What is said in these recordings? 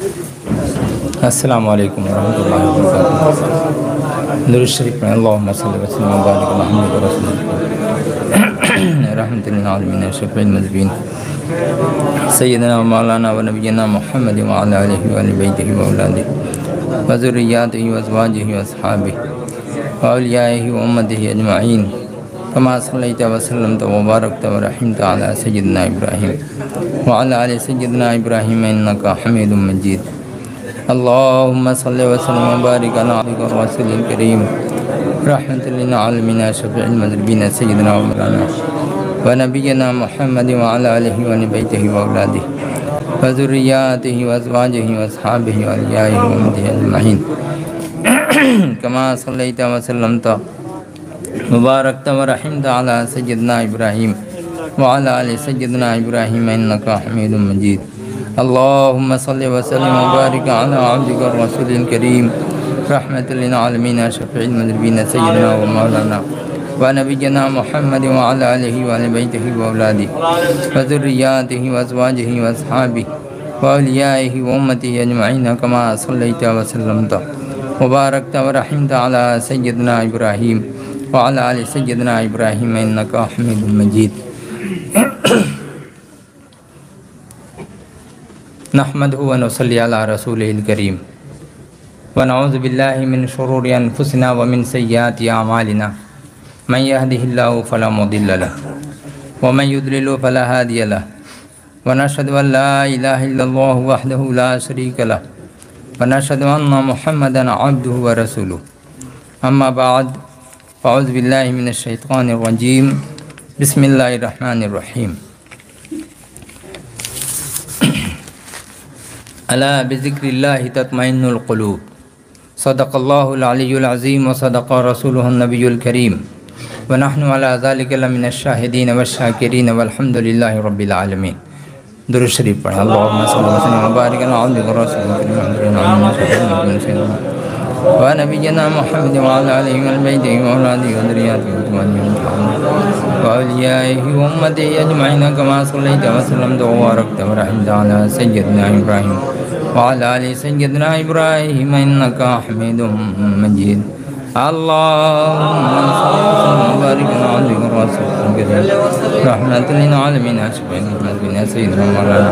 السلام علیکم ورحمۃ اللہ وبرکاتہ۔ درود شریف پڑھیں۔ اللہم صلی وسلم و بارک علی محمد رسول اللہ رحمۃ للعالمین شفیع المذنبین سیدنا و مولانا و نبینا محمد وعلی آلہ و اہل بیتہ و اولادہ و ذریاتہ و ازواجہ و اصحابہ و اولیائہ و امتہ اجمعین کما صلیت و سلمت و بارکت و رحمت علی سیدنا ابراہیم وعلی آل سیدنا ابراہیم انک حمید مجید۔ اللہم صلی وسلم و بارک علی عبدک الرسول الکریم رحمۃ للعالمین شفیع المذنبین سیدنا و مولانا و نبینا محمد وعلی آلہ و اہل بیتہ و اولادہ و ذریاتہ و ازواجہ و اصحابہ و اولیائہ و امتہ اجمعین کما صلیت و سلمت وبارکت و رحمت علی سیدنا ابراہیم وعلی آل سیدنا ابراہیم انک حمید مجید۔ اللہم صلی وسلم و بارک علی عبدک الرسول الکریم رحمۃ للعالمین شفیع المذنبین سیدنا و مولانا و نبینا محمد وعلی آلہ و اہل بیتہ و اولادہ و ذریاتہ و ازواجہ و اصحابہ و اولیائہ و امتہ اجمعین کما صلیت و سلمت وبارکت و رحمت علی سیدنا ابراہیم وعلی آل سیدنا ابراہیم انک حمید مجید۔ نحمدہ و نصلی علی رسولہ الکریم ونعوذ باللہ من شرور انفسنا ومن سیئات اعمالنا من یہدہ اللہ فلا مضل لہ ومن یضلل فلا ہادی لہ ونشہد ان لا الہ الا اللہ وحدہ لا شریک لہ ونشہد ان محمدا عبدہ ورسولہ اما بعد فاعوذ باللہ من الشیطان الرجیم بسم اللہ الرحمن الرحیم۔ الا بذکر اللہ تطمئن القلوب، صدق اللہ العلی العظیم وصدق رسولہ النبی الکریم ونحن علی ذلک لمن الشاہدین والشاکرین والحمد للہ رب العالمین۔ درود شریف پڑھیں۔ اللہم صلی وسلم و بارک علی عبدک الرسول الکریم و نبینا محمد وعلی آلہ و بیتہ و اولادہ و ذریاتہ و اولیائہ و امتہ اجمعین کما صلیت و سلمت و بارکت و رحمت علی سیدنا ابراہیم وعلی آل سیدنا ابراہیم انک حمید مجید۔ اللہم صلی وسلم و بارک علی عبدک الرسول الکریم رحمۃ للعالمین شفیع المذنبین سیدنا مولانا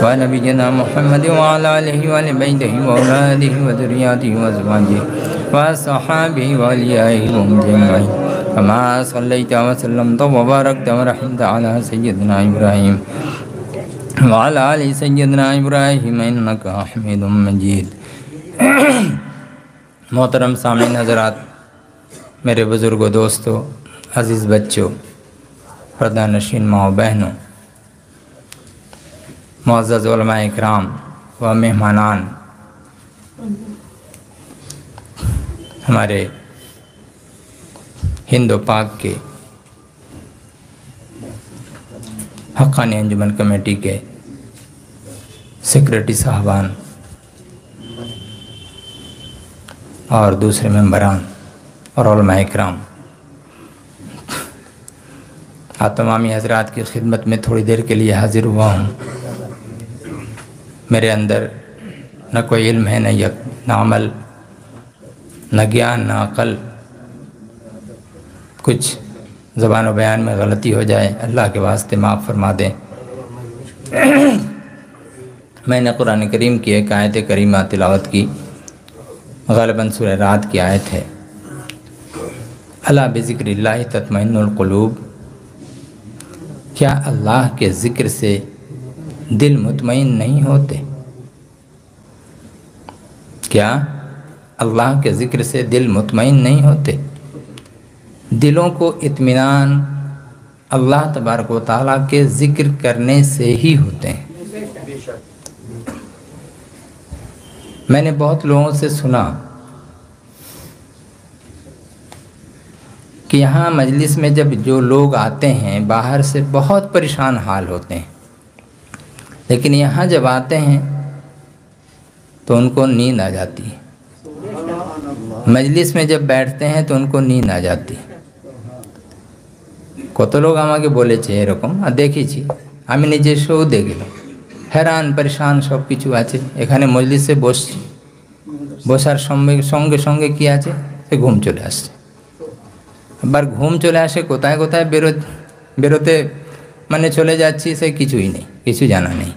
و نبینا محمد وعلی آلہ و اہل بیتہ و اولادہ و ذریاتہ و ازواجہ و اصحابہ و اولیائہ و امتہ اجمعین کما صلیت و سلمت و بارکت و رحمت علی سیدنا ابراہیم وعلی آل سیدنا ابراہیم انک حمید مجید۔ محترم سامعین حضرات، میرے بزرگوں، دوستوں، عزیز بچوں، پردہ نشین ماں و بہنوں، معزز علماء اکرام و مہمانان، ہمارے ہند و پاک کے حقانی انجمن کمیٹی کے سیکریٹری صاحبان اور دوسرے ممبران اور علماء اکرام، آپ تمامی حضرات کی خدمت میں تھوڑی دیر کے لیے حاضر ہوا ہوں۔ میرے اندر نہ کوئی علم ہے، نہ عمل، نہ گیان، نہ عقل۔ کچھ زبان و بیان میں غلطی ہو جائے اللہ کے واسطے معاف فرما دیں۔ میں نے قرآن کریم کی ایک آیت کریمہ تلاوت کی، غالباً سورہ رعد کی آیت ہے، الا بذکر اللہ تطمئن القلوب۔ کیا اللہ کے ذکر سے دل مطمئن نہیں ہوتے؟ کیا اللہ کے ذکر سے دل مطمئن نہیں ہوتے؟ دلوں کو اطمینان اللہ تبارک و تعالیٰ کے ذکر کرنے سے ہی ہوتے ہیں۔ میں نے بہت لوگوں سے سنا کہ یہاں مجلس میں جب جو لوگ آتے ہیں باہر سے بہت پریشان حال ہوتے ہیں، لیکن یہاں جب آتے ہیں تو ان کو نیند آ جاتی ہے۔ مجلس میں جب بیٹھتے ہیں تو ان کو نیند آ جاتی ہے۔ কত লোক আমাকে বলেছে এরকম, আর দেখেছি, আমি নিজে এসেও দেখলাম হ্যারান পরেশান সব কিছু আছে। এখানে মজলিসে বসছি, বসার সঙ্গে সঙ্গে সঙ্গে কী আছে, সে ঘুম চলে আসছে। আবার ঘুম চলে আসে, কোথায় কোথায় বেরোতে মানে চলে যাচ্ছি, সে কিছুই নেই, কিছু জানা নেই।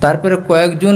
তারপরে কয়েকজন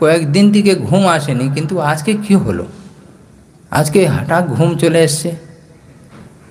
কয়েকদিন থেকে ঘুম আসেনি, কিন্তু আজকে কি হলো, আজকে হঠাৎ ঘুম চলে এসছে।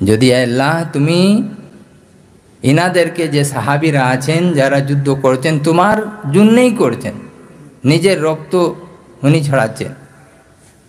যদি আল্লাহ তুমি ইনাদেরকে যে সাহাবীরা আছেন যারা যুদ্ধ করছেন তোমার জন্যই করছেন, নিজের রক্ত উনি ছড়াচ্ছেন,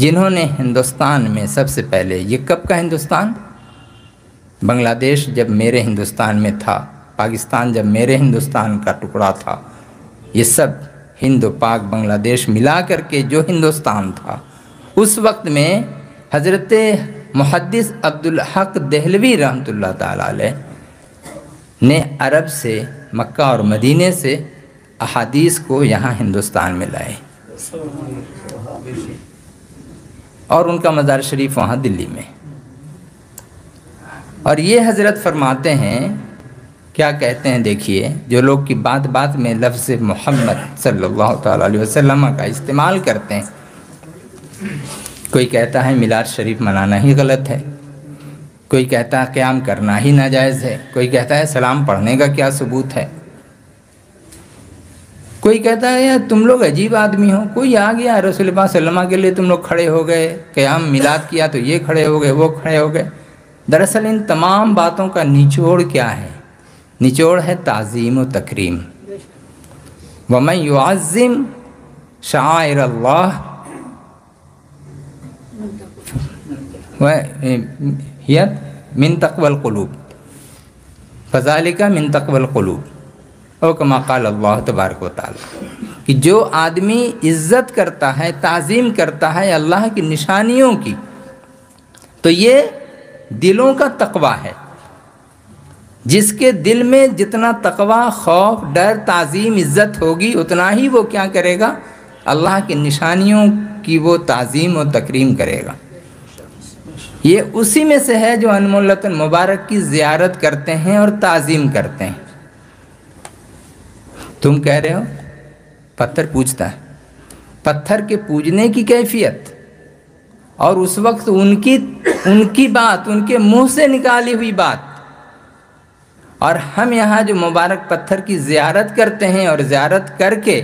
جنہوں نے ہندوستان میں سب سے پہلے، یہ کب کا ہندوستان؟ بنگلہ دیش جب میرے ہندوستان میں تھا، پاکستان جب میرے ہندوستان کا ٹکڑا تھا، یہ سب ہند و پاک بنگلہ دیش ملا کر کے جو ہندوستان تھا، اس وقت میں حضرت محدث عبدالحق دہلوی رحمۃ اللہ تعالیٰ علیہ نے عرب سے، مکہ اور مدینے سے احادیث کو یہاں ہندوستان میں لائے، اور ان کا مزار شریف وہاں دلی میں۔ اور یہ حضرت فرماتے ہیں، کیا کہتے ہیں دیکھیے، جو لوگ کی بات بات میں لفظ محمد صلی اللہ تعالیٰ علیہ وسلم کا استعمال کرتے ہیں، کوئی کہتا ہے میلاد شریف منانا ہی غلط ہے، کوئی کہتا ہے قیام کرنا ہی ناجائز ہے، کوئی کہتا ہے سلام پڑھنے کا کیا ثبوت ہے، کوئی کہتا ہے یار تم لوگ عجیب آدمی ہو، کوئی آ گیا رسول اللہ صلی اللہ علیہ وسلم کے لیے تم لوگ کھڑے ہو گئے، قیام میلاد کیا تو یہ کھڑے ہو گئے، وہ کھڑے ہو گئے۔ دراصل ان تمام باتوں کا نچوڑ کیا ہے؟ نچوڑ ہے تعظیم و تکریم۔ وَمَن يُعَظِّمْ شَعَائِرَ اللَّهِ هِيَ مِن تَقْوَى الْقُلُوبِ فَذَلِكَ مِن تَقْوَى الْقُلُوبِ او کما قال اللہ تبارک و تعالی، کہ جو آدمی عزت کرتا ہے، تعظیم کرتا ہے اللہ کی نشانیوں کی، تو یہ دلوں کا تقویٰ ہے۔ جس کے دل میں جتنا تقویٰ، خوف، ڈر، تعظیم، عزت ہوگی، اتنا ہی وہ کیا کرے گا؟ اللہ کی نشانیوں کی وہ تعظیم و تکریم کرے گا۔ یہ اسی میں سے ہے جو انمولۃ المبارک کی زیارت کرتے ہیں اور تعظیم کرتے ہیں۔ تم کہہ رہے ہو پتھر پوجتا ہے، پتھر کے پوجنے کی کیفیت اور اس وقت ان کی بات، ان کے منہ سے نکالی ہوئی بات، اور ہم یہاں جو مبارک پتھر کی زیارت کرتے ہیں اور زیارت کر کے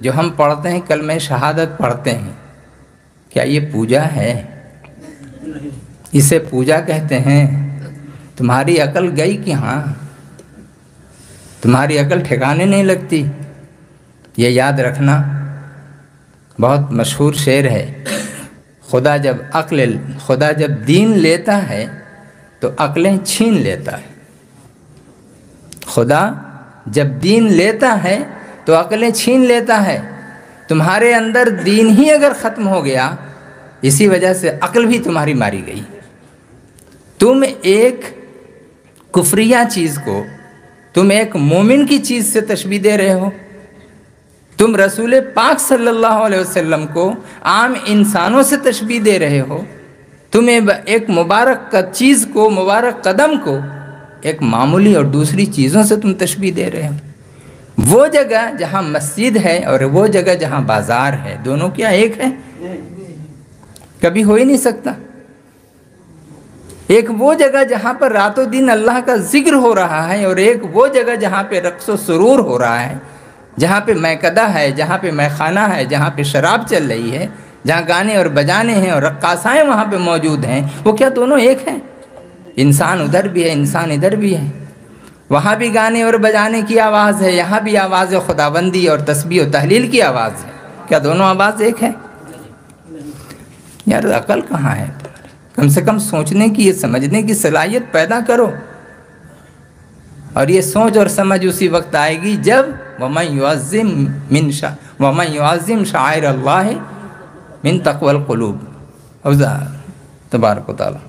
جو ہم پڑھتے ہیں، کلمہ شہادت پڑھتے ہیں، کیا یہ پوجا ہے؟ اسے پوجا کہتے ہیں؟ تمہاری عقل گئی کہاں؟ تمہاری عقل ٹھکانے نہیں لگتی۔ یہ یاد رکھنا، بہت مشہور شعر ہے، خدا جب دین لیتا ہے تو عقلیں چھین لیتا ہے۔ خدا جب دین لیتا ہے تو عقلیں چھین لیتا ہے۔ تمہارے اندر دین ہی اگر ختم ہو گیا، اسی وجہ سے عقل بھی تمہاری ماری گئی۔ تم ایک کفریہ چیز کو تم ایک مومن کی چیز سے تشبیہ دے رہے ہو، تم رسول پاک صلی اللہ علیہ وسلم کو عام انسانوں سے تشبیہ دے رہے ہو، تم ایک مبارک چیز کو، مبارک قدم کو ایک معمولی اور دوسری چیزوں سے تم تشبیہ دے رہے ہو۔ وہ جگہ جہاں مسجد ہے اور وہ جگہ جہاں بازار ہے، دونوں کیا ایک ہے؟ کبھی ہو ہی نہیں سکتا۔ ایک وہ جگہ جہاں پر رات و دن اللہ کا ذکر ہو رہا ہے، اور ایک وہ جگہ جہاں پہ رقص و سرور ہو رہا ہے، جہاں پہ میکدہ ہے، جہاں پہ میخانہ ہے، جہاں پہ شراب چل رہی ہے، جہاں گانے اور بجانے ہیں اور رقاصائیں وہاں پہ موجود ہیں، وہ کیا دونوں ایک ہیں؟ انسان ادھر بھی ہے، انسان ادھر بھی ہے۔ وہاں بھی گانے اور بجانے کی آواز ہے، یہاں بھی آواز خداوندی اور تسبیح و تحلیل کی آواز ہے۔ کیا دونوں آواز ایک ہے؟ یار عقل کہاں ہے؟ کم سے کم سوچنے کی، یہ سمجھنے کی صلاحیت پیدا کرو، اور یہ سوچ اور سمجھ اسی وقت آئے گی جب وَمَن يُعَظِّمْ شَعَائِرَ اللَّهِ مِن تَقْوَى الْقُلُوبِ تبارک و تعالی۔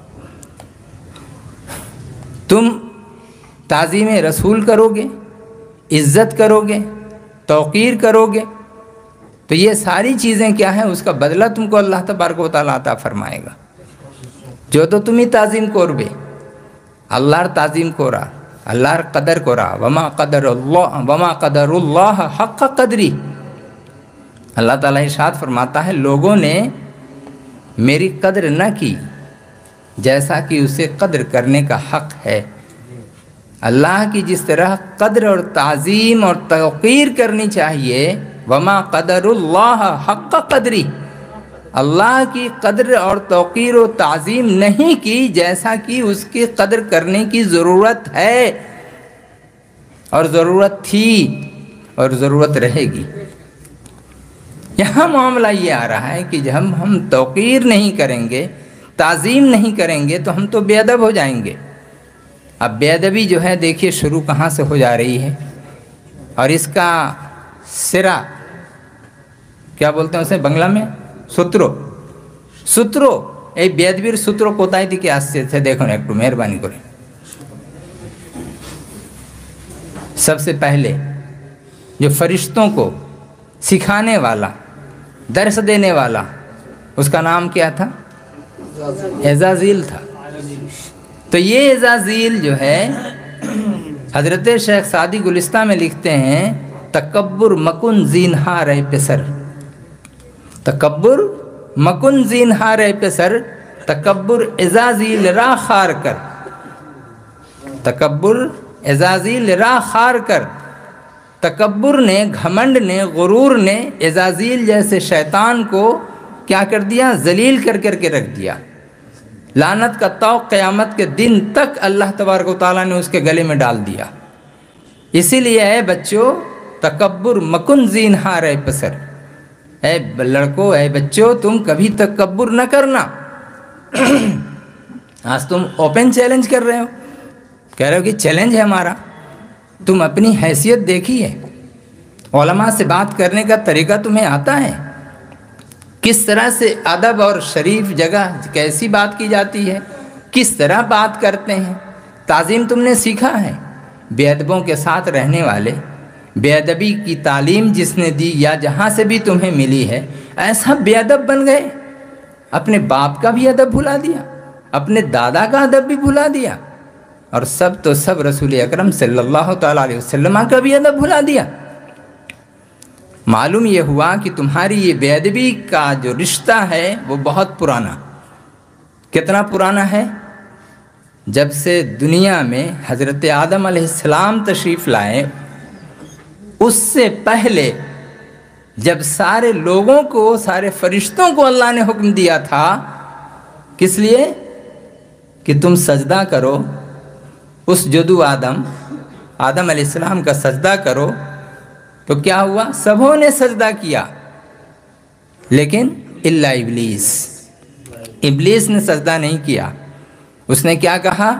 تم تعظیم رسول کرو گے، عزت کرو گے، توقیر کرو گے، تو یہ ساری چیزیں کیا ہیں؟ اس کا بدلہ تم کو اللہ تبارک و تعالی عطا فرمائے گا۔ جو تو تمہیں تعظیم کربے، اللہ تعظیم کرا، اللہ قدر کرا، وما قدر اللہ حق قدری۔ اللہ تعالیٰ ارشاد فرماتا ہے، لوگوں نے میری قدر نہ کی جیسا کہ اسے قدر کرنے کا حق ہے۔ اللہ کی جس طرح قدر اور تعظیم اور توقیر کرنی چاہیے، وما قدر اللہ حق قدری، اللہ کی قدر اور توقیر و تعظیم نہیں کی جیسا کہ اس کی قدر کرنے کی ضرورت ہے، اور ضرورت تھی، اور ضرورت رہے گی۔ یہاں معاملہ یہ آ رہا ہے کہ جب ہم توقیر نہیں کریں گے، تعظیم نہیں کریں گے تو ہم تو بے ادب ہو جائیں گے۔ اب بے ادبی جو ہے دیکھیے شروع کہاں سے ہو جا رہی ہے، اور اس کا سرا کیا بولتے ہیں اسے بنگلہ میں؟ سوترو এই বেদবির সূত্র কোথায় থেকে আসছে দেখুন একটু মেহরবানি করে। سب سے پہلے جو فرشتوں کو سکھانے والا، درس دینے والا، اس کا نام کیا تھا؟ عزازیل تھا۔ تو یہ عزازیل جو ہے حضرت شیخ سعدی گلستہ میں لکھتے ہیں تکبر مکن زینہار اے پسر، تکبر مکن زینہار اے پسر، تکبر عزازیل را خار کر، تکبر عزازیل را خار کر۔ تکبر نے، گھمنڈ نے، غرور نے عزازیل جیسے شیطان کو کیا کر دیا؟ ذلیل کر کر کے رکھ دیا۔ لعنت کا طوق قیامت کے دن تک اللہ تبارک و تعالیٰ نے اس کے گلے میں ڈال دیا۔ اسی لیے اے بچوں تکبر مکن زینہار اے پسر، اے لڑکوں، اے بچوں تم کبھی تکبر نہ کرنا۔ آج تم اوپن چیلنج کر رہے ہو، کہہ رہے ہو کہ چیلنج ہے ہمارا، تم اپنی حیثیت دیکھیے، علماء سے بات کرنے کا طریقہ تمہیں آتا ہے؟ کس طرح سے ادب اور شریف جگہ کیسی بات کی جاتی ہے، کس طرح بات کرتے ہیں، تعظیم تم نے سیکھا ہے؟ بے ادبوں کے ساتھ رہنے والے، بے ادبی کی تعلیم جس نے دی یا جہاں سے بھی تمہیں ملی ہے، ایسا بے ادب بن گئے، اپنے باپ کا بھی ادب بھلا دیا، اپنے دادا کا ادب بھی بھلا دیا، اور سب تو سب رسول اکرم صلی اللہ تعالیٰ علیہ وسلم کا بھی ادب بھلا دیا۔ معلوم یہ ہوا کہ تمہاری یہ بے ادبی کا جو رشتہ ہے وہ بہت پرانا۔ کتنا پرانا ہے؟ جب سے دنیا میں حضرت آدم علیہ السلام تشریف لائے، اس سے پہلے جب سارے لوگوں کو، سارے فرشتوں کو اللہ نے حکم دیا تھا، کس لیے؟ کہ تم سجدہ کرو، اس جدو آدم علیہ السلام کا سجدہ کرو، تو کیا ہوا؟ سبوں نے سجدہ کیا، لیکن الا ابلیس، ابلیس نے سجدہ نہیں کیا۔ اس نے کیا کہا؟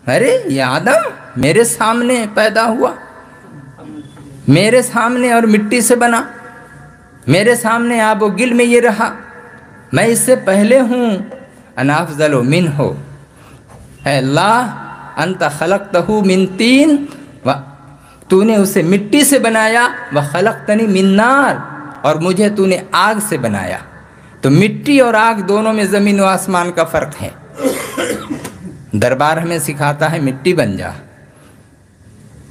ارے یہ آدم میرے سامنے پیدا ہوا، میرے سامنے اور مٹی سے بنا، میرے سامنے آب و گل میں یہ رہا، میں اس سے پہلے ہوں، انا افضل منہ، اے اللہ انت خلقتہ من طین، تو نے اسے مٹی سے بنایا، وخلقتنی من نار، اور مجھے تو نے آگ سے بنایا۔ تو مٹی اور آگ دونوں میں زمین و آسمان کا فرق ہے۔ دربار ہمیں سکھاتا ہے مٹی بن جا،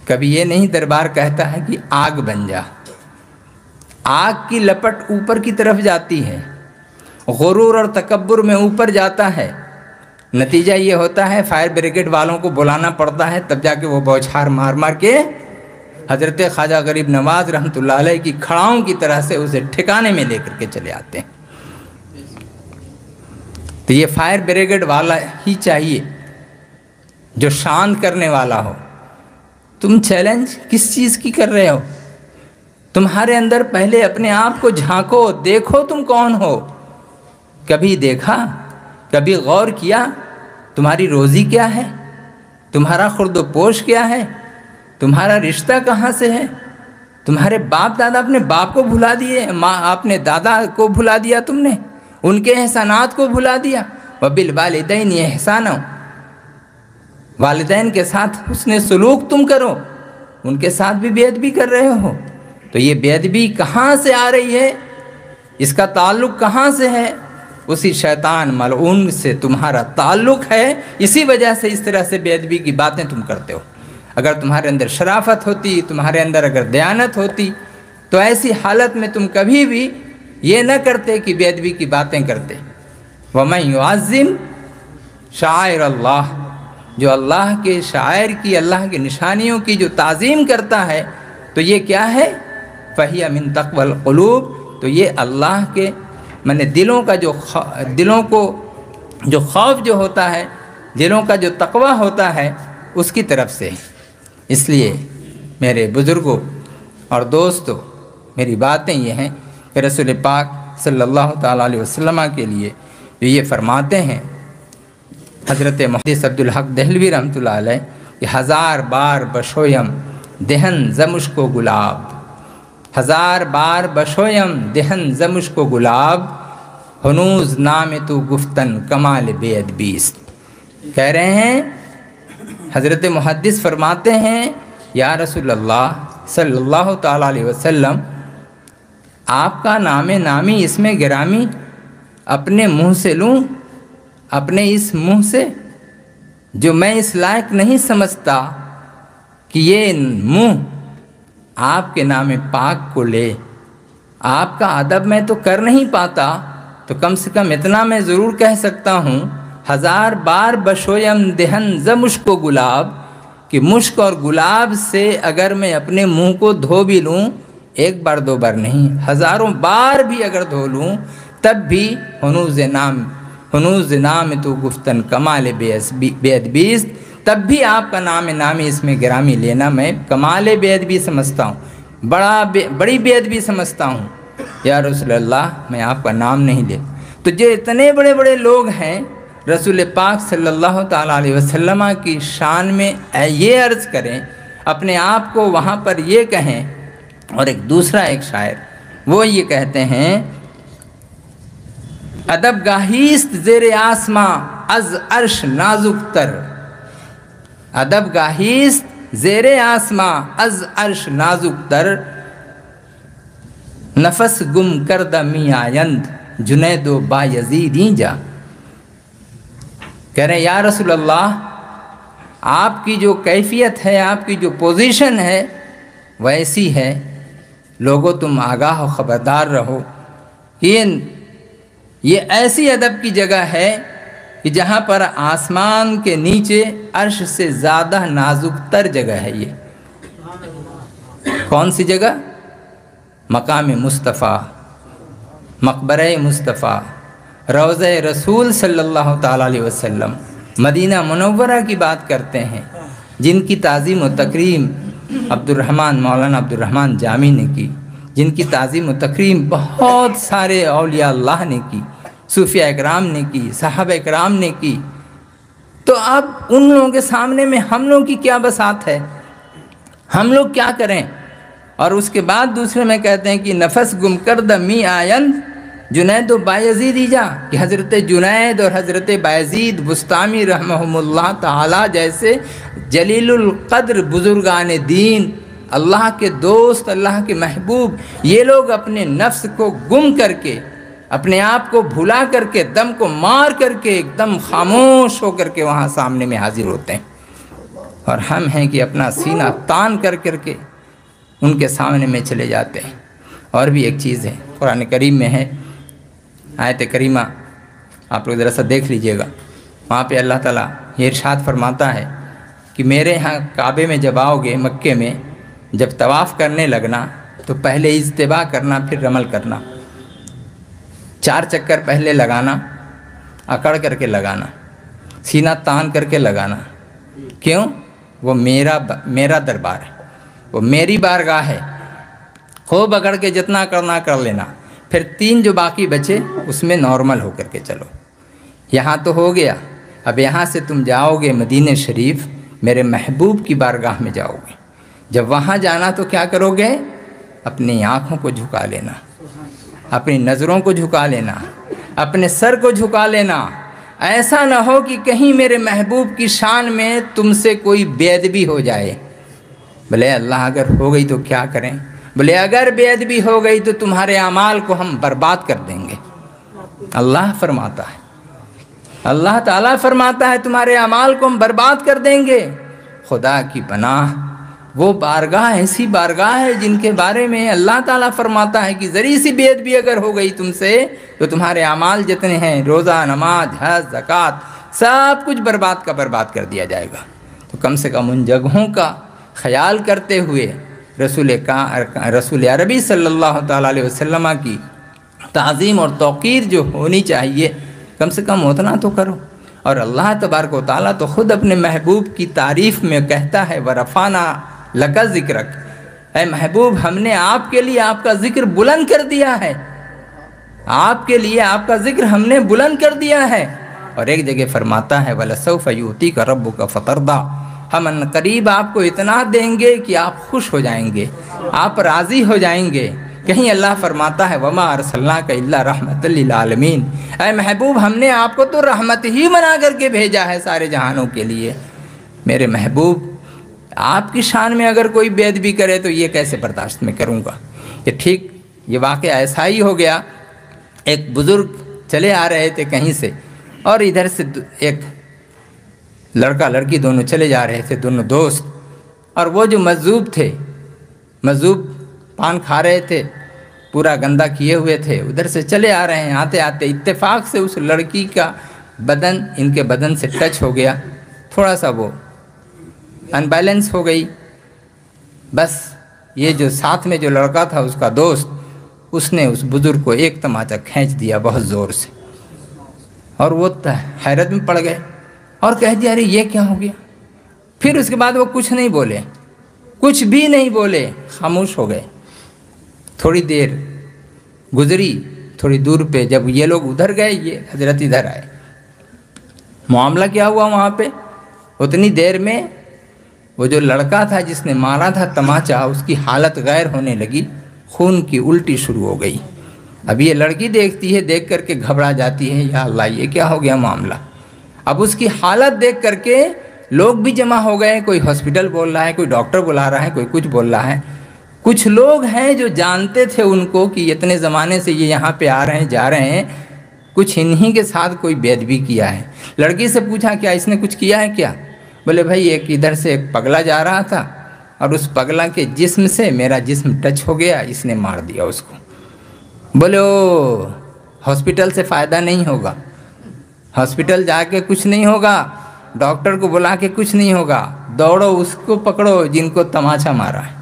کبھی یہ نہیں دربار کہتا ہے کہ آگ بن جا۔ آگ کی لپٹ اوپر کی طرف جاتی ہے، غرور اور تکبر میں اوپر جاتا ہے، نتیجہ یہ ہوتا ہے فائر بریگیڈ والوں کو بلانا پڑتا ہے، تب جا کے وہ بوچھار مار مار کے حضرت خواجہ غریب نواز رحمۃ اللہ علیہ کی کھڑاؤں کی طرح سے اسے ٹھکانے میں لے کر کے چلے آتے ہیں۔ تو یہ فائر بریگیڈ والا ہی چاہیے جو شانت کرنے والا ہو۔ تم چیلنج کس چیز کی کر رہے ہو؟ تمہارے اندر پہلے اپنے آپ کو جھانکو، دیکھو تم کون ہو۔ کبھی دیکھا، کبھی غور کیا تمہاری روزی کیا ہے، تمہارا خورد و پوش کیا ہے، تمہارا رشتہ کہاں سے ہے؟ تمہارے باپ دادا اپنے باپ کو بھلا دیے، اپنے دادا کو بھلا دیا، تم نے ان کے احسانات کو بھلا دیا۔ وبالوالدین احسانا، والدین کے ساتھ حسن سلوک تم کرو، ان کے ساتھ بھی بے ادبی کر رہے ہو۔ تو یہ بے ادبی کہاں سے آ رہی ہے؟ اس کا تعلق کہاں سے ہے؟ اسی شیطان ملعون سے تمہارا تعلق ہے، اسی وجہ سے اس طرح سے بے ادبی کی باتیں تم کرتے ہو۔ اگر تمہارے اندر شرافت ہوتی، تمہارے اندر اگر دیانت ہوتی، تو ایسی حالت میں تم کبھی بھی یہ نہ کرتے کہ بے ادبی کی باتیں کرتے۔ وَمَن يُعَظِّمْ شَعَائِرَ اللَّهِ، جو اللہ کے شاعر کی، اللہ کی نشانیوں کی جو تعظیم کرتا ہے، تو یہ کیا ہے؟ فَهِيَ مِن تَقْوَى الْقُلُوبِ، تو یہ اللہ کے دلوں کا دلوں کو جو خوف جو ہوتا ہے، دلوں کا جو تقوی ہوتا ہے، اس کی طرف سے۔ اس لیے میرے بزرگوں اور دوستوں، میری باتیں یہ ہیں کہ رسول پاک صلی اللہ تعالیٰ علیہ وسلم کے لیے جو یہ فرماتے ہیں حضرت محدث عبدالحق دہلوی رحمۃ اللہ علیہ کہ 1000 بار بشویم دہن زمش کو گلاب، 1000 بار بشویم دہن زمش کو گلاب، ہنوز نام تو گفتن کمال بے ادبیست۔ کہہ رہے ہیں حضرت محدث فرماتے ہیں یا رسول اللہ صلی اللہ تعالیٰ علیہ وسلم، آپ کا نام نامی اس میں گرامی اپنے منہ سے لوں، اپنے اس منہ سے جو میں اس لائق نہیں سمجھتا کہ یہ منہ آپ کے نام پاک کو لے، آپ کا ادب میں تو کر نہیں پاتا، تو کم سے کم اتنا میں ضرور کہہ سکتا ہوں 1000 بار بشویم دہن ز مشک و گلاب، کہ مشک اور گلاب سے اگر میں اپنے منہ کو دھو بھی لوں، ایک بار 2 بار نہیں، 1000 بار بھی اگر دھو لوں تب بھی ہنوز نام تو گفتن کمال بے ادبیست، تب بھی آپ کا نام نامی اس میں گرامی لینا میں کمال بے ادبی سمجھتا ہوں، بڑی بے ادبی سمجھتا ہوں۔ یا رسول اللہ میں آپ کا نام نہیں لے۔ تو جو اتنے بڑے بڑے لوگ ہیں رسول پاک صلی اللہ تعالیٰ علیہ وسلم کی شان میں یہ عرض کریں، اپنے آپ کو وہاں پر یہ کہیں، اور ایک دوسرا ایک شاعر وہ یہ کہتے ہیں ادب گاہیست زیر آسماں از عرش نازک تر، ادب گاہیست زیر آسماں از عرش نازک تر، نفس گم کردہ می آیند جنید و بایزید جا۔ کہہ رہے ہیں یا رسول اللہ، آپ کی جو کیفیت ہے، آپ کی جو پوزیشن ہے وہ ایسی ہے، لوگوں تم آگاہ و خبردار رہو کہ یہ ایسی ادب کی جگہ ہے کہ جہاں پر آسمان کے نیچے عرش سے زیادہ نازک تر جگہ ہے۔ یہ کون سی جگہ؟ مقام مصطفیٰ، مقبرہ مصطفیٰ، روضہ رسول صلی اللہ تعالیٰ علیہ وسلم، مدینہ منورہ کی بات کرتے ہیں، جن کی تعظیم و تکریم مولانا عبد الرحمن جامی نے کی، جن کی تعظیم و تکریم بہت سارے اولیاء اللہ نے کی، صوفیاء اکرام نے کی، صحابہ اکرام نے کی۔ تو اب ان لوگوں کے سامنے میں ہم لوگوں کی کیا بساط ہے، ہم لوگ کیا کریں؟ اور اس کے بعد دوسرے میں کہتے ہیں کہ نفس گم کردہ می آیند جنید و بایزید جا، کہ حضرت جنید اور حضرت بایزید بستامی رحمہم اللہ تعالی جیسے جلیل القدر بزرگان دین، اللہ کے دوست، اللہ کے محبوب، یہ لوگ اپنے نفس کو گم کر کے، اپنے آپ کو بھلا کر کے، دم کو مار کر کے، ایک دم خاموش ہو کر کے وہاں سامنے میں حاضر ہوتے ہیں، اور ہم ہیں کہ اپنا سینہ تان کر کر کے ان کے سامنے میں چلے جاتے ہیں۔ اور بھی ایک چیز ہے، قرآن کریم میں ہے، آیت کریمہ آپ لوگ ذرا سا دیکھ لیجئے گا، وہاں پہ اللہ تعالیٰ یہ ارشاد فرماتا ہے کہ میرے ہاں کعبے میں جب آؤ گے، مکے میں جب طواف کرنے لگنا تو پہلے اجتباء کرنا، پھر رمل کرنا، 4 چکر پہلے لگانا، اکڑ کر کے لگانا، سینہ تان کر کے لگانا۔ کیوں؟ وہ میرا دربار ہے، وہ میری بارگاہ ہے، خوب اکڑ کے جتنا کرنا کر لینا، پھر 3 جو باقی بچے اس میں نارمل ہو کر کے چلو۔ یہاں تو ہو گیا، اب یہاں سے تم جاؤ گے مدینہ شریف، میرے محبوب کی بارگاہ میں جاؤ گے۔ جب وہاں جانا تو کیا کرو گے؟ اپنی آنکھوں کو جھکا لینا، اپنی نظروں کو جھکا لینا، اپنے سر کو جھکا لینا، ایسا نہ ہو کہ کہیں میرے محبوب کی شان میں تم سے کوئی بے ادبی ہو جائے۔ بھلے اللہ اگر ہو گئی تو کیا کریں، بھلے اگر بے ادبی ہو گئی تو تمہارے اعمال کو ہم برباد کر دیں گے۔ اللہ فرماتا ہے، اللہ تعالیٰ فرماتا ہے تمہارے اعمال کو ہم برباد کر دیں گے۔ خدا کی پناہ، وہ بارگاہ ایسی بارگاہ ہے جن کے بارے میں اللہ تعالیٰ فرماتا ہے کہ ذری سی بے ادبی اگر ہو گئی تم سے تو تمہارے اعمال جتنے ہیں، روزہ، نماز، حج، زکوٰۃ، سب کچھ برباد کا برباد کر دیا جائے گا۔ تو کم سے کم ان جگہوں کا خیال کرتے ہوئے رسول عربی صلی اللہ تعالیٰ علیہ وسلم کی تعظیم اور توقیر جو ہونی چاہیے، کم سے کم اتنا تو کرو۔ اور اللہ تبارک و تعالیٰ تو خود اپنے محبوب کی تعریف میں کہتا ہے وَرَفَعْنَا لَكَ ذِكْرَكَ، اے محبوب ہم نے آپ کے لیے آپ کا ذکر بلند کر دیا ہے، آپ کے لیے آپ کا ذکر ہم نے بلند کر دیا ہے۔ اور ایک جگہ فرماتا ہے وَلَسَوْفَ يُؤْتِيكَ رَبُّكَ فَتَرْضَىٰ، ہم قریب آپ کو اتنا دیں گے کہ آپ خوش ہو جائیں گے، آپ راضی ہو جائیں گے۔ کہیں اللہ فرماتا ہے وَمَا أَرْسَلْنَاكَ إِلَّا رَحْمَةً لِّلْعَالَمِينَ، اے محبوب ہم نے آپ کو تو رحمت ہی بنا کر کے بھیجا ہے سارے جہانوں کے لیے۔ میرے محبوب آپ کی شان میں اگر کوئی بے ادبی کرے تو یہ کیسے برداشت میں کروں گا؟ یہ ٹھیک یہ واقعہ ایسا ہی ہو گیا۔ ایک بزرگ چلے آ رہے تھے کہیں سے، اور ادھر سے ایک لڑکا لڑکی دونوں چلے جا رہے تھے، دونوں دوست، اور وہ جو مجذوب تھے، مجذوب پان کھا رہے تھے، پورا گندا کیے ہوئے تھے، ادھر سے چلے آ رہے ہیں، آتے آتے اتفاق سے اس لڑکی کا بدن ان کے بدن سے ٹچ ہو گیا، تھوڑا سا وہ ان بیلنس ہو گئی۔ بس یہ جو ساتھ میں جو لڑکا تھا اس کا دوست، اس نے اس بزرگ کو ایک تماچا کھینچ دیا بہت زور سے، اور وہ حیرت میں پڑ گئے اور کہہ دیا ارے یہ کیا ہو گیا؟ پھر اس کے بعد وہ کچھ نہیں بولے، کچھ بھی نہیں بولے، خاموش ہو گئے۔ تھوڑی دیر گزری، تھوڑی دور پہ جب یہ لوگ ادھر گئے، یہ حضرت ادھر آئے۔ معاملہ کیا ہوا وہاں پہ؟ اتنی دیر میں وہ جو لڑکا تھا جس نے مارا تھا تماچا، اس کی حالت غیر ہونے لگی، خون کی الٹی شروع ہو گئی۔ اب یہ لڑکی دیکھتی ہے، دیکھ کر کے گھبرا جاتی ہے، یا اللہ یہ کیا ہو گیا معاملہ؟ اب اس کی حالت دیکھ کر کے لوگ بھی جمع ہو گئے، کوئی ہاسپٹل بول رہا ہے، کوئی ڈاکٹر بلا رہا ہے، کوئی کچھ بول رہا ہے۔ کچھ لوگ ہیں جو جانتے تھے ان کو کہ اتنے زمانے سے یہ یہاں پہ آ رہے ہیں جا رہے ہیں، کچھ انہی کے ساتھ کوئی بے ادبی کیا ہے۔ لڑکی سے پوچھا کیا اس نے کچھ کیا ہے کیا؟ بولے بھائی ایک ادھر سے ایک پگلا جا رہا تھا اور اس پگلا کے جسم سے میرا جسم ٹچ ہو گیا، اس نے مار دیا اس کو۔ بولے او ہاسپٹل سے فائدہ نہیں ہوگا، ہاسپٹل جا کے کچھ نہیں ہوگا، ڈاکٹر کو بلا کے کچھ نہیں ہوگا، دوڑو اس کو پکڑو جن کو تماچا مارا ہے۔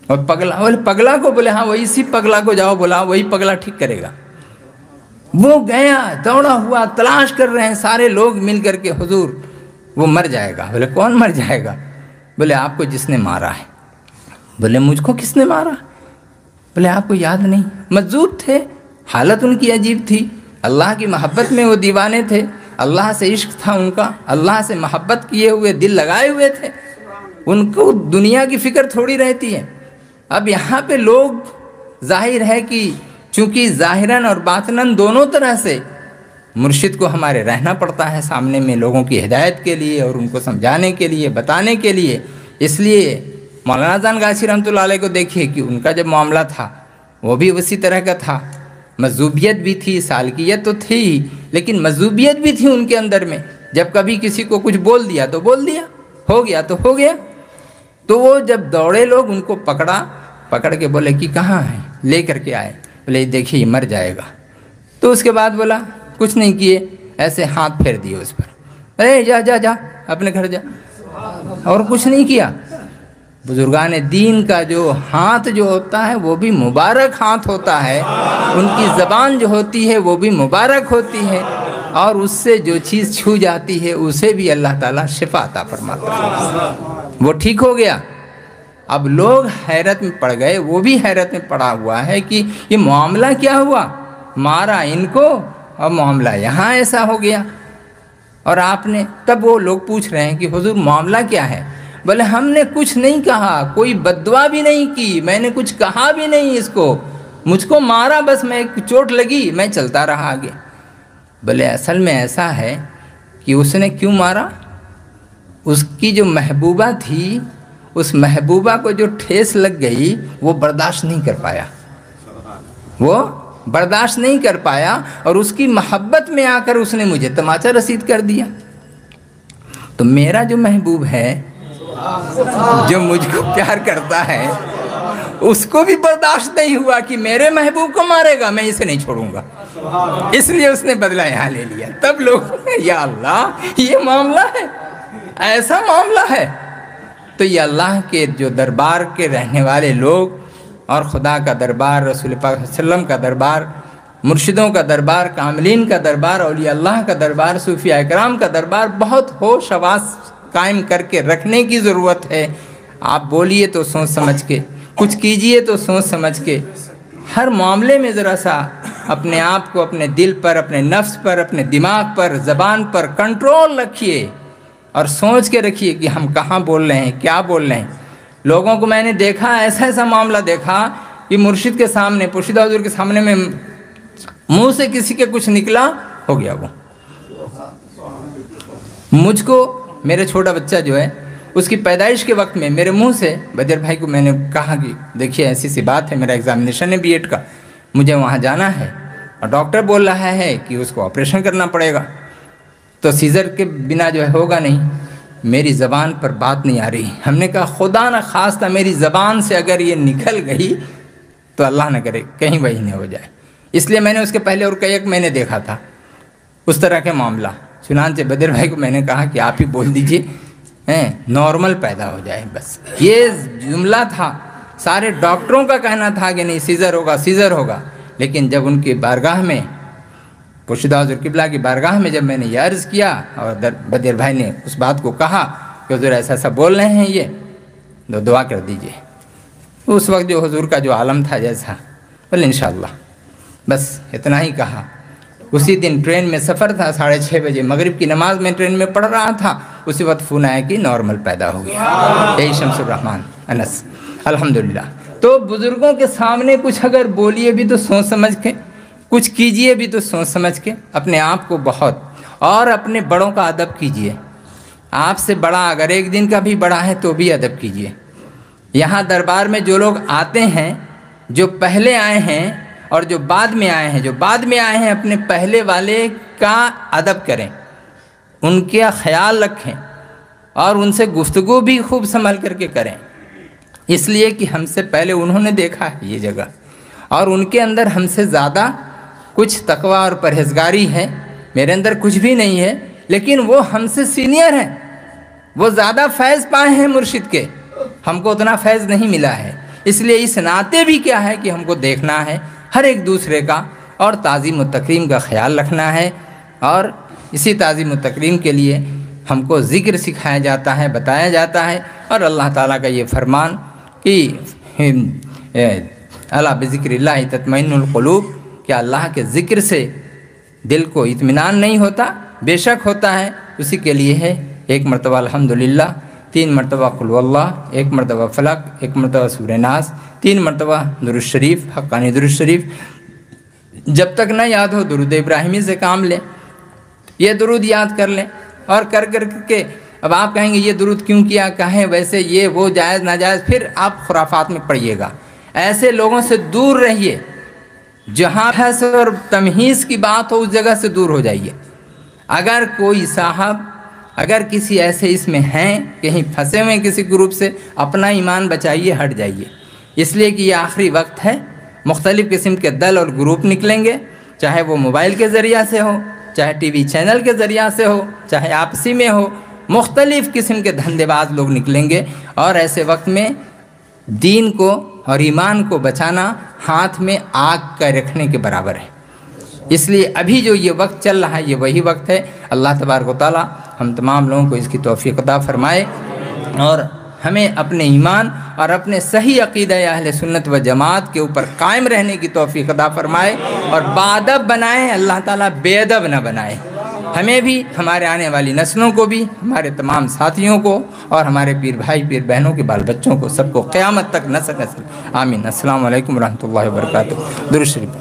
اور پگلا بولے پگلا کو، بولے ہاں وہی اسی پگلا کو جاؤ بلا، وہی پگلا ٹھیک کرے گا۔ وہ گیا دوڑا ہوا، تلاش کر رہے ہیں سارے لوگ مل کر کے، حضور وہ مر جائے گا۔ بولے کون مر جائے گا؟ بولے آپ کو جس نے مارا ہے۔ بولے مجھ کو کس نے مارا؟ بولے آپ کو یاد نہیں؟ مجذوب تھے، حالت ان کی عجیب تھی، اللہ کی محبت میں وہ دیوانے تھے، اللہ سے عشق تھا ان کا، اللہ سے محبت کیے ہوئے دل لگائے ہوئے تھے، ان کو دنیا کی فکر تھوڑی رہتی ہے۔ اب یہاں پہ لوگ ظاہر ہے کہ چونکہ ظاہراً اور باطناً دونوں طرح سے مرشد کو ہمارے رہنا پڑتا ہے سامنے میں لوگوں کی ہدایت کے لیے اور ان کو سمجھانے کے لیے، بتانے کے لیے۔ اس لیے مولانا جان غازی رحمۃ اللہ علیہ کو دیکھیے کہ ان کا جب معاملہ تھا وہ بھی اسی طرح کا تھا، مجذوبیت بھی تھی، سالکیت تو تھی ہی، لیکن مجذوبیت بھی تھی ان کے اندر میں۔ جب کبھی کسی کو کچھ بول دیا تو بول دیا، ہو گیا تو ہو گیا۔ تو وہ جب دوڑے لوگ ان کو پکڑ کے بولے کہ کہاں ہے؟ لے کر کے آئے، بولے دیکھیے یہ مر جائے گا۔ تو اس کے بعد بولا کچھ نہیں کیے، ایسے ہاتھ پھیر دیے اس پر، اے جا جا جا اپنے گھر جا، اور کچھ نہیں کیا۔ بزرگان دین کا جو ہاتھ جو ہوتا ہے وہ بھی مبارک ہاتھ ہوتا ہے، ان کی زبان جو ہوتی ہے وہ بھی مبارک ہوتی ہے، اور اس سے جو چیز چھو جاتی ہے اسے بھی اللہ تعالیٰ شفا عطا فرماتا ہے۔ وہ ٹھیک ہو گیا۔ اب لوگ حیرت میں پڑ گئے، وہ بھی حیرت میں پڑا ہوا ہے کہ یہ معاملہ کیا ہوا، مارا ان کو اور معاملہ یہاں ایسا ہو گیا۔ اور آپ نے تب وہ لوگ پوچھ رہے ہیں کہ حضور معاملہ کیا ہے؟ بولے ہم نے کچھ نہیں کہا، کوئی بددعا بھی نہیں کی، میں نے کچھ کہا بھی نہیں اس کو، مجھ کو مارا بس، میں چوٹ لگی میں چلتا رہا آگے۔ بولے اصل میں ایسا ہے کہ اس نے کیوں مارا؟ اس کی جو محبوبہ تھی، اس محبوبہ کو جو ٹھیس لگ گئی وہ برداشت نہیں کر پایا، وہ برداشت نہیں کر پایا، اور اس کی محبت میں آ کر اس نے مجھے تماچا رسید کر دیا۔ تو میرا جو محبوب ہے، جو مجھ کو پیار کرتا ہے، اس کو بھی برداشت نہیں ہوا کہ میرے محبوب کو مارے گا، میں اسے نہیں چھوڑوں گا، اس لیے اس نے بدلہ یہاں لے لیا۔ تب لوگ یا اللہ یہ معاملہ ہے، ایسا معاملہ ہے۔ تو یہ اللہ کے جو دربار کے رہنے والے لوگ، اور خدا کا دربار، رسول پاک صلی اللہ علیہ وسلم کا دربار، مرشدوں کا دربار، کاملین کا دربار، اولیاء اللہ کا دربار، صوفیاء اکرام کا دربار، بہت ہوش حواس قائم کر کے رکھنے کی ضرورت ہے۔ آپ بولیے تو سوچ سمجھ کے، کچھ کیجئے تو سوچ سمجھ کے، ہر معاملے میں ذرا سا اپنے آپ کو اپنے دل پر، اپنے نفس پر، اپنے دماغ پر، زبان پر کنٹرول رکھیے اور سوچ کے رکھیے کہ ہم کہاں بول رہے ہیں، کیا بول رہے ہیں۔ لوگوں کو میں نے دیکھا، ایسا ایسا معاملہ دیکھا کہ مرشد کے سامنے، پوشیدہ حضور کے سامنے میں منہ سے کسی کے کچھ نکلا، ہو گیا وہ۔ مجھ کو میرے چھوٹا بچہ جو ہے، اس کی پیدائش کے وقت میں میرے منہ سے بدر بھائی کو میں نے کہا کہ دیکھیے ایسی سی بات ہے، میرا ایگزامینیشن ہے B.Ed کا، مجھے وہاں جانا ہے اور ڈاکٹر بول رہا ہے کہ اس کو آپریشن کرنا پڑے گا، تو سیزر کے بنا جو ہے ہوگا نہیں۔ میری زبان پر بات نہیں آ رہی۔ ہم نے کہا خدا نہ خواستہ میری زبان سے اگر یہ نکل گئی تو اللہ نہ کرے کہیں وہی نہ ہو جائے۔ اس لیے میں نے اس کے پہلے اور کئی ایک مہینے دیکھا تھا اس طرح کے معاملہ، چنانچہ بدر بھائی کو میں نے کہا کہ آپ ہی بول دیجئے نارمل پیدا ہو جائے، بس یہ جملہ تھا۔ سارے ڈاکٹروں کا کہنا تھا کہ نہیں سیزر ہوگا، سیزر ہوگا، لیکن جب ان کی بارگاہ میں، پوشیدہ حضور قبلہ کی بارگاہ میں جب میں نے یہ عرض کیا اور بدر بھائی نے اس بات کو کہا کہ حضور ایسا ایسا بول رہے ہیں، یہ تو دعا کر دیجئے۔ اس وقت جو حضور کا جو عالم تھا جیسا، بولے انشاءاللہ، بس اتنا ہی کہا۔ اسی دن ٹرین میں سفر تھا، 6:30 بجے مغرب کی نماز میں ٹرین میں پڑھ رہا تھا، اسی وقت فون آیا کہ نارمل پیدا ہو گیا۔ یہی شمس الرحمن انس، الحمدللہ۔ تو بزرگوں کے سامنے کچھ اگر بولیے بھی تو سوچ سمجھ کے، کچھ کیجئے بھی تو سوچ سمجھ کے، اپنے آپ کو بہت، اور اپنے بڑوں کا ادب کیجئے۔ آپ سے بڑا اگر ایک دن کا بھی بڑا ہے تو بھی ادب کیجئے۔ یہاں دربار میں جو لوگ آتے ہیں، جو پہلے آئے ہیں اور جو بعد میں آئے ہیں، جو بعد میں آئے ہیں اپنے پہلے والے کا ادب کریں، ان کا خیال رکھیں اور ان سے گفتگو بھی خوب سنبھل کر کے کریں، اس لیے کہ ہم سے پہلے انہوں نے دیکھا ہے یہ جگہ، اور ان کے اندر ہم سے زیادہ کچھ تقویٰ اور پرہیزگاری ہے۔ میرے اندر کچھ بھی نہیں ہے، لیکن وہ ہم سے سینئر ہیں، وہ زیادہ فیض پائے ہیں مرشد کے، ہم کو اتنا فیض نہیں ملا ہے۔ اس لیے اس ناطے بھی کیا ہے کہ ہم کو دیکھنا ہے ہر ایک دوسرے کا، اور تعظیم و تکریم کا خیال رکھنا ہے۔ اور اسی تعظیم و تکریم کے لیے ہم کو ذکر سکھایا جاتا ہے، بتایا جاتا ہے، اور اللہ تعالیٰ کا یہ فرمان کہ الا بذکر اللہ تطمئن القلوب، کہ اللہ کے ذکر سے دل کو اطمینان نہیں ہوتا، بے شک ہوتا ہے۔ اسی کے لیے ہے 1 مرتبہ الحمدللہ، 3 مرتبہ قل هو اللہ، 1 مرتبہ فلق، 1 مرتبہ سورہ ناس، 3 مرتبہ درود شریف، حقانی درود شریف۔ جب تک نہ یاد ہو درود ابراہیمی سے کام لیں، یہ درود یاد کر لیں، اور کر کے اب آپ کہیں گے یہ درود کیوں کیا، کہیں ویسے یہ وہ جائز ناجائز، پھر آپ خرافات میں پڑیے گا۔ ایسے لوگوں سے دور رہیے، جہاں بحث اور تمہیز کی بات ہو اس جگہ سے دور ہو جائیے۔ اگر کوئی صاحب اگر کسی ایسے اس میں ہیں، کہیں پھنسے ہوئے کسی گروپ سے، اپنا ایمان بچائیے، ہٹ جائیے، اس لیے کہ یہ آخری وقت ہے۔ مختلف قسم کے دل اور گروپ نکلیں گے، چاہے وہ موبائل کے ذریعہ سے ہو، چاہے ٹی وی چینل کے ذریعہ سے ہو، چاہے آپسی میں ہو، مختلف قسم کے دھندے باز لوگ نکلیں گے، اور ایسے وقت میں دین کو اور ایمان کو بچانا ہاتھ میں آگ کا رکھنے کے برابر ہے۔ اس لیے ابھی جو یہ وقت چل رہا ہے یہ وہی وقت ہے۔ اللہ تبارک و تعالی ہم تمام لوگوں کو اس کی توفیق عطا فرمائے، اور ہمیں اپنے ایمان اور اپنے صحیح عقیدہ اہل سنت و جماعت کے اوپر قائم رہنے کی توفیق عطا فرمائے، اور باادب بنائے، اللہ تعالیٰ بے ادب نہ بنائے۔ ہمیں بھی، ہمارے آنے والی نسلوں کو بھی، ہمارے تمام ساتھیوں کو، اور ہمارے پیر بھائی پیر بہنوں کے بال بچوں کو، سب کو قیامت تک نسل نسل آمین۔ السلام علیکم ورحمۃ اللہ وبرکاتہ۔ درود شریف۔